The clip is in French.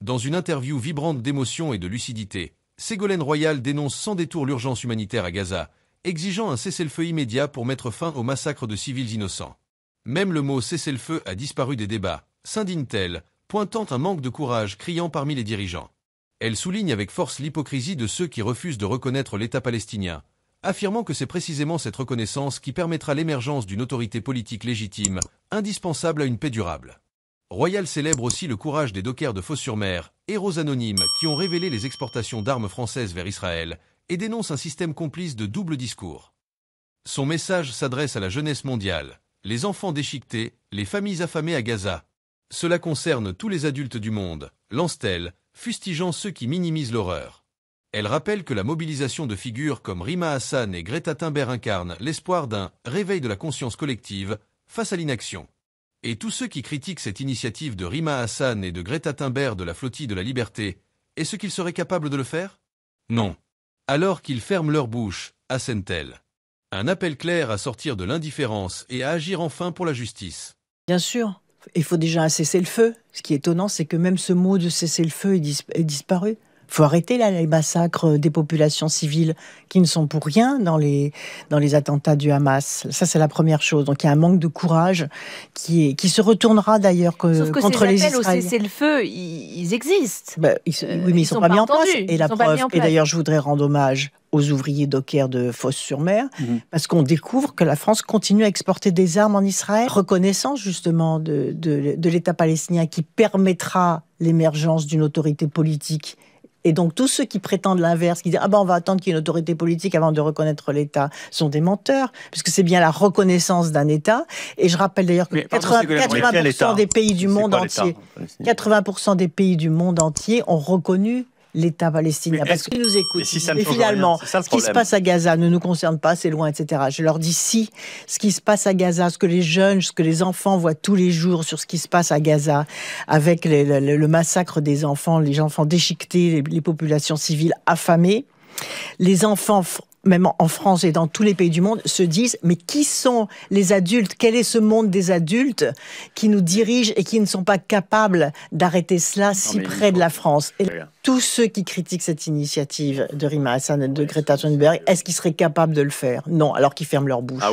Dans une interview vibrante d'émotion et de lucidité, Ségolène Royal dénonce sans détour l'urgence humanitaire à Gaza, exigeant un cessez-le-feu immédiat pour mettre fin au massacre de civils innocents. Même le mot cessez-le-feu a disparu des débats, s'indigne-t-elle, pointant un manque de courage criant parmi les dirigeants. Elle souligne avec force l'hypocrisie de ceux qui refusent de reconnaître l'État palestinien, affirmant que c'est précisément cette reconnaissance qui permettra l'émergence d'une autorité politique légitime, indispensable à une paix durable. Royal célèbre aussi le courage des dockers de Fos-sur-Mer, héros anonymes qui ont révélé les exportations d'armes françaises vers Israël, et dénonce un système complice de double discours. Son message s'adresse à la jeunesse mondiale, les enfants déchiquetés, les familles affamées à Gaza. Cela concerne tous les adultes du monde, lance-t-elle, fustigeant ceux qui minimisent l'horreur. Elle rappelle que la mobilisation de figures comme Rima Hassan et Greta Thunberg incarne l'espoir d'un « réveil de la conscience collective » face à l'inaction. Et tous ceux qui critiquent cette initiative de Rima Hassan et de Greta Thunberg de la flottille de la liberté, est-ce qu'ils seraient capables de le faire? Non. Alors qu'ils ferment leur bouche, assène-t-elle. Un appel clair à sortir de l'indifférence et à agir enfin pour la justice. Bien sûr, il faut déjà un cessez-le-feu. Ce qui est étonnant, c'est que même ce mot de cessez-le-feu est disparu. Il faut arrêter là les massacres des populations civiles qui ne sont pour rien dans les attentats du Hamas. Ça, c'est la première chose. Donc il y a un manque de courage qui se retournera d'ailleurs contre les Israéliens. Sauf que ces appels au cessez-le-feu, ils existent. Oui, mais ils ne sont pas mis en place. Et la preuve. Et d'ailleurs, je voudrais rendre hommage aux ouvriers dockers de Fos-sur-Mer, parce qu'on découvre que la France continue à exporter des armes en Israël, reconnaissance justement de l'État palestinien qui permettra l'émergence d'une autorité politique. Et donc tous ceux qui prétendent l'inverse, qui disent on va attendre qu'il y ait une autorité politique avant de reconnaître l'État, sont des menteurs, puisque c'est bien la reconnaissance d'un État. Et je rappelle d'ailleurs que 80% des pays du monde entier, 80% des pays du monde entier ont reconnu l'État palestinien, parce qu'ils nous écoutent. Et finalement, ce qui se passe à Gaza ne nous concerne pas, c'est loin, etc. Je leur dis si, ce qui se passe à Gaza, ce que les jeunes, ce que les enfants voient tous les jours sur ce qui se passe à Gaza, avec le massacre des enfants, les enfants déchiquetés, les populations civiles affamées, les enfants, même en France et dans tous les pays du monde, se disent mais qui sont les adultes? Quel est ce monde des adultes qui nous dirigent et qui ne sont pas capables d'arrêter cela si près de la France? Et tous ceux qui critiquent cette initiative de Rima Hassan et de Greta Thunberg, est-ce qu'ils seraient capables de le faire? Non, alors qu'ils ferment leur bouche.